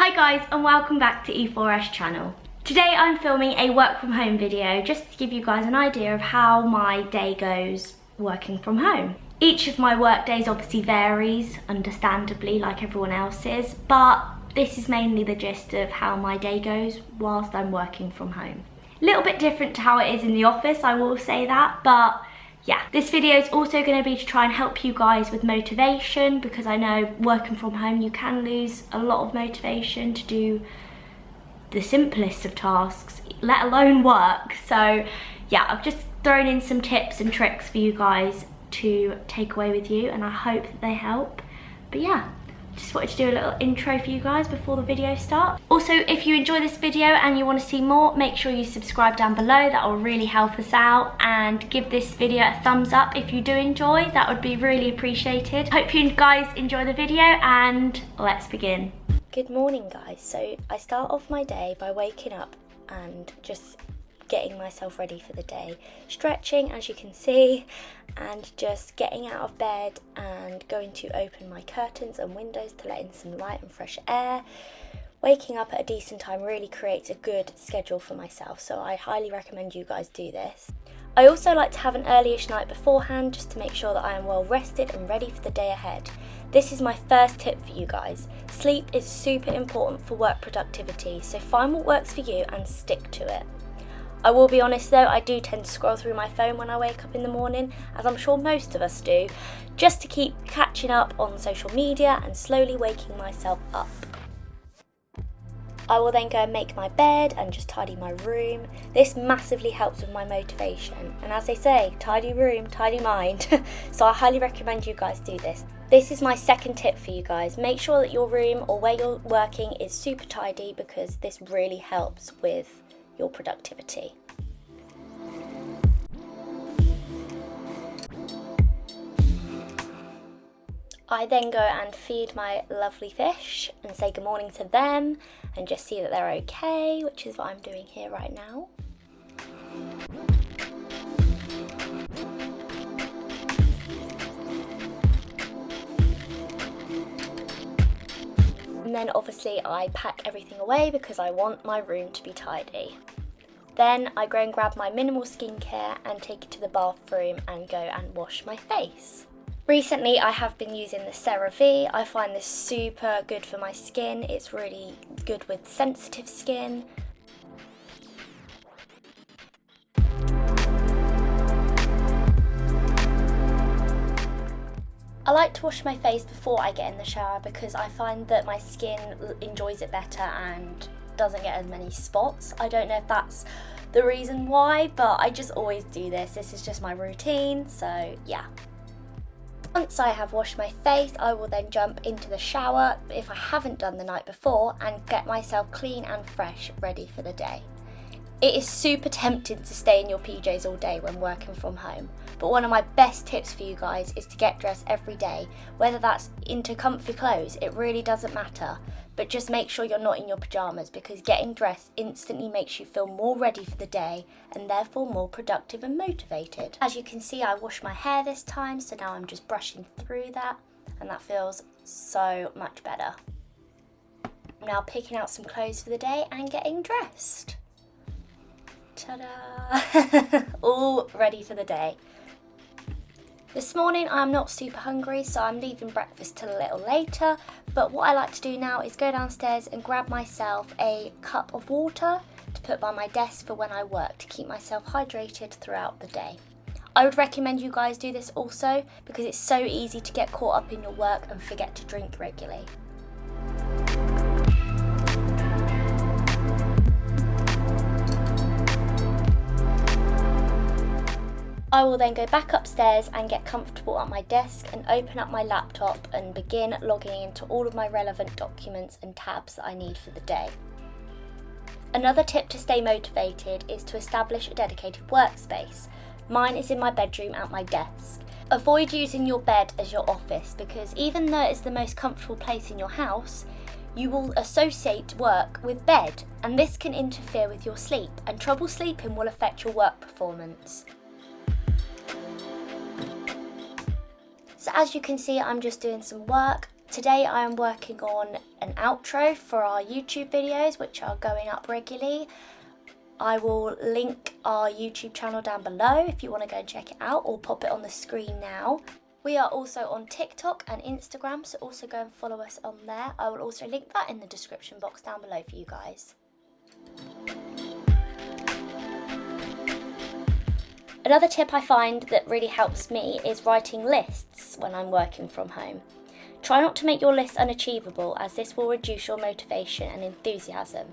Hi guys and welcome back to E4S channel. Today I'm filming a work from home video just to give you guys an idea of how my day goes working from home. Each of my work days obviously varies, understandably, like everyone else's, but this is mainly the gist of how my day goes whilst I'm working from home. A little bit different to how it is in the office, I will say that, but yeah, this video is also going to be to try and help you guys with motivation, because I know working from home you can lose a lot of motivation to do the simplest of tasks, let alone work. So yeah, I've just thrown in some tips and tricks for you guys to take away with you, and I hope that they help. But yeah, just wanted to do a little intro for you guys before the video starts. Also, if you enjoy this video and you want to see more, make sure you subscribe down below. That will really help us out, and give this video a thumbs up if you do enjoy. That would be really appreciated. Hope you guys enjoy the video, and let's begin. Good morning guys. So I start off my day by waking up and just getting myself ready for the day, stretching as you can see, and just getting out of bed and going to open my curtains and windows to let in some light and fresh air. Waking up at a decent time really creates a good schedule for myself, so I highly recommend you guys do this. I also like to have an earlyish night beforehand just to make sure that I am well rested and ready for the day ahead. This is my first tip for you guys. Sleep is super important for work productivity, so find what works for you and stick to it. I will be honest though, I do tend to scroll through my phone when I wake up in the morning, as I'm sure most of us do, just to keep catching up on social media and slowly waking myself up. I will then go and make my bed and just tidy my room. This massively helps with my motivation, and as they say, tidy room, tidy mind. So I highly recommend you guys do this. This is my second tip for you guys. Make sure that your room or where you're working is super tidy, because this really helps with your productivity. I then go and feed my lovely fish and say good morning to them and just see that they're okay, which is what I'm doing here right now. And then obviously I pack everything away because I want my room to be tidy. Then I go and grab my minimal skincare and take it to the bathroom and go and wash my face. Recently I have been using the CeraVe. I find this super good for my skin. It's really good with sensitive skin. I like to wash my face before I get in the shower because I find that my skin enjoys it better and doesn't get as many spots. I don't know if that's the reason why, but I just always do this. This is just my routine, so yeah. Once I have washed my face, I will then jump into the shower if I haven't done the night before and get myself clean and fresh, ready for the day. It is super tempting to stay in your PJs all day when working from home, but one of my best tips for you guys is to get dressed every day, whether that's into comfy clothes, it really doesn't matter, but just make sure you're not in your pyjamas, because getting dressed instantly makes you feel more ready for the day and therefore more productive and motivated. As you can see, I washed my hair this time, so now I'm just brushing through that, and that feels so much better. I'm now picking out some clothes for the day and getting dressed. Ta-da! All ready for the day. This morning I'm not super hungry, so I'm leaving breakfast till a little later, but what I like to do now is go downstairs and grab myself a cup of water to put by my desk for when I work, to keep myself hydrated throughout the day. I would recommend you guys do this also, because it's so easy to get caught up in your work and forget to drink regularly. I will then go back upstairs and get comfortable at my desk and open up my laptop and begin logging into all of my relevant documents and tabs that I need for the day. Another tip to stay motivated is to establish a dedicated workspace. Mine is in my bedroom at my desk. Avoid using your bed as your office, because even though it's the most comfortable place in your house, you will associate work with bed, and this can interfere with your sleep, and trouble sleeping will affect your work performance. So as you can see, I'm just doing some work. Today I am working on an outro for our YouTube videos, which are going up regularly. I will link our YouTube channel down below if you want to go and check it out, or pop it on the screen now. We are also on TikTok and Instagram, so also go and follow us on there. I will also link that in the description box down below for you guys. Another tip I find that really helps me is writing lists when I'm working from home. Try not to make your list unachievable, as this will reduce your motivation and enthusiasm.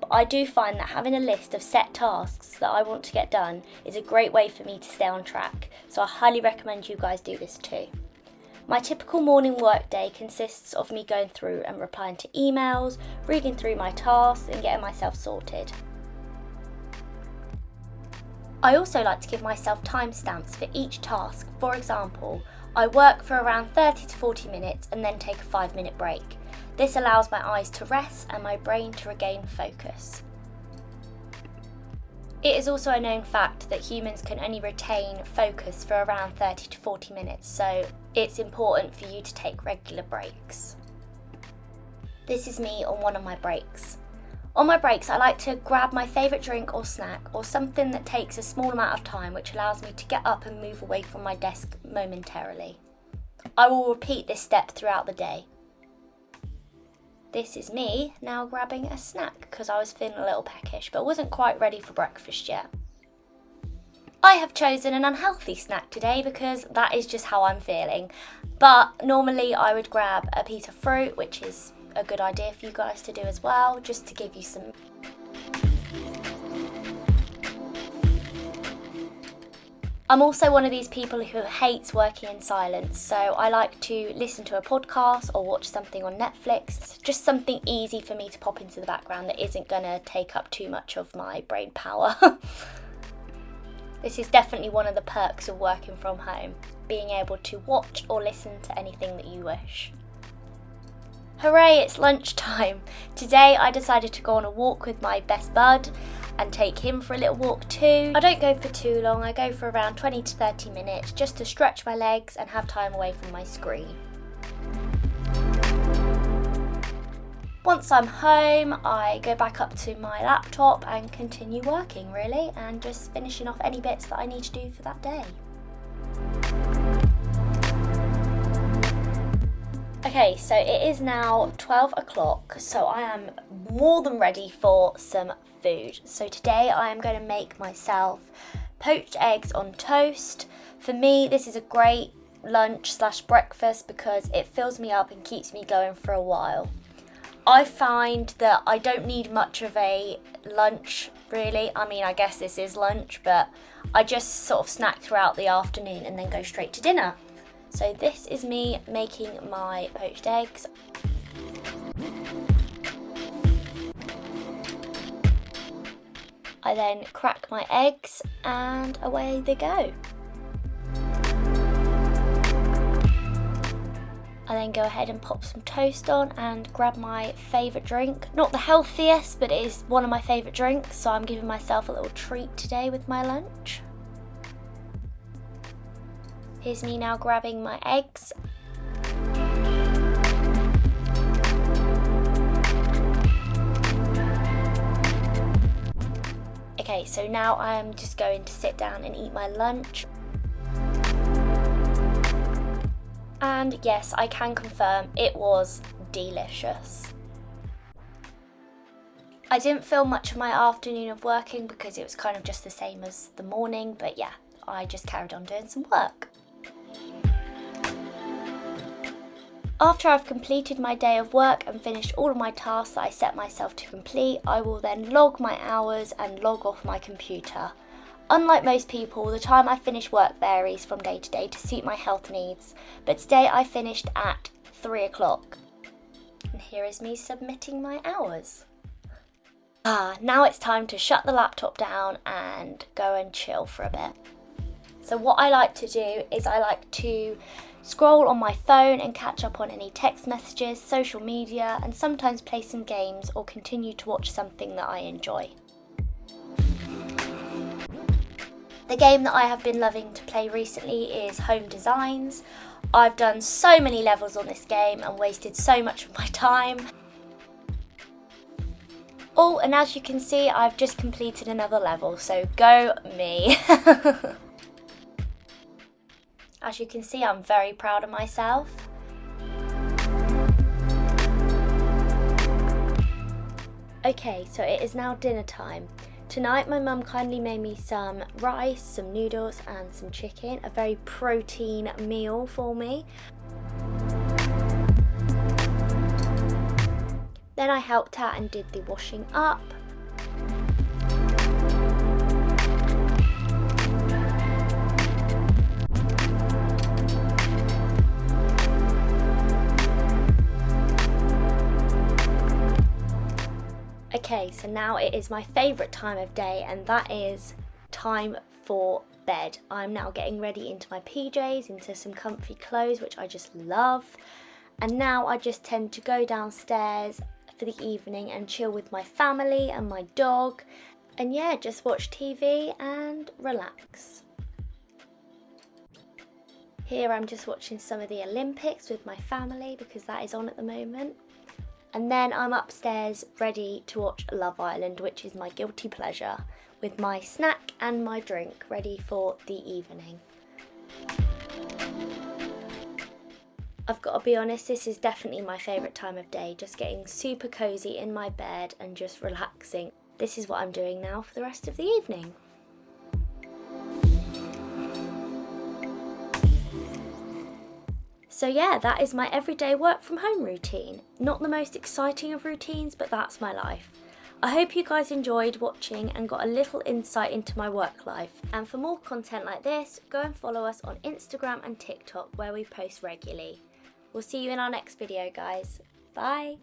But I do find that having a list of set tasks that I want to get done is a great way for me to stay on track, so I highly recommend you guys do this too. My typical morning work day consists of me going through and replying to emails, reading through my tasks and getting myself sorted. I also like to give myself timestamps for each task. For example, I work for around 30 to 40 minutes and then take a 5-minute break. This allows my eyes to rest and my brain to regain focus. It is also a known fact that humans can only retain focus for around 30 to 40 minutes, so it's important for you to take regular breaks. This is me on one of my breaks. On my breaks, I like to grab my favourite drink or snack, or something that takes a small amount of time, which allows me to get up and move away from my desk momentarily. I will repeat this step throughout the day. This is me now grabbing a snack because I was feeling a little peckish but wasn't quite ready for breakfast yet. I have chosen an unhealthy snack today because that is just how I'm feeling. But normally I would grab a piece of fruit, which is a good idea for you guys to do as well, just to give you some. I'm also one of these people who hates working in silence, so I like to listen to a podcast or watch something on Netflix, just something easy for me to pop into the background that isn't going to take up too much of my brain power. This is definitely one of the perks of working from home, being able to watch or listen to anything that you wish. Hooray, it's lunchtime! Today I decided to go on a walk with my best bud and take him for a little walk too. I don't go for too long, I go for around 20 to 30 minutes just to stretch my legs and have time away from my screen. Once I'm home, I go back up to my laptop and continue working really, and just finishing off any bits that I need to do for that day. Okay, so it is now 12 o'clock, so I am more than ready for some food. So today I am going to make myself poached eggs on toast. For me, this is a great lunch/breakfast because it fills me up and keeps me going for a while. I find that I don't need much of a lunch really. I mean, I guess this is lunch, but I just sort of snack throughout the afternoon and then go straight to dinner. So this is me making my poached eggs. I then crack my eggs and away they go. I then go ahead and pop some toast on and grab my favourite drink. Not the healthiest, but it is one of my favourite drinks, so I'm giving myself a little treat today with my lunch. Here's me now grabbing my eggs. Okay, so now I am just going to sit down and eat my lunch. And yes, I can confirm it was delicious. I didn't film much of my afternoon of working because it was kind of just the same as the morning, but yeah, I just carried on doing some work. After I've completed my day of work and finished all of my tasks that I set myself to complete, I will then log my hours and log off my computer. Unlike most people, the time I finish work varies from day to day to suit my health needs, but today I finished at 3 o'clock. And here is me submitting my hours. Now it's time to shut the laptop down and go and chill for a bit. So what I like to do is I like to scroll on my phone and catch up on any text messages, social media, and sometimes play some games or continue to watch something that I enjoy. The game that I have been loving to play recently is Home Designs. I've done so many levels on this game and wasted so much of my time. Oh, and as you can see, I've just completed another level, so go me. As you can see, I'm very proud of myself. Okay, so it is now dinner time. Tonight my mum kindly made me some rice, some noodles and some chicken, a very protein meal for me. Then I helped out and did the washing up. Okay, so now it is my favourite time of day, and that is time for bed. I'm now getting ready into my PJs, into some comfy clothes, which I just love. And now I just tend to go downstairs for the evening and chill with my family and my dog. And yeah, just watch TV and relax. Here I'm just watching some of the Olympics with my family because that is on at the moment. And then I'm upstairs ready to watch Love Island, which is my guilty pleasure, with my snack and my drink ready for the evening. I've got to be honest, this is definitely my favourite time of day, just getting super cosy in my bed and just relaxing. This is what I'm doing now for the rest of the evening. So yeah, that is my everyday work from home routine. Not the most exciting of routines, but that's my life. I hope you guys enjoyed watching and got a little insight into my work life. And for more content like this, go and follow us on Instagram and TikTok where we post regularly. We'll see you in our next video, guys. Bye!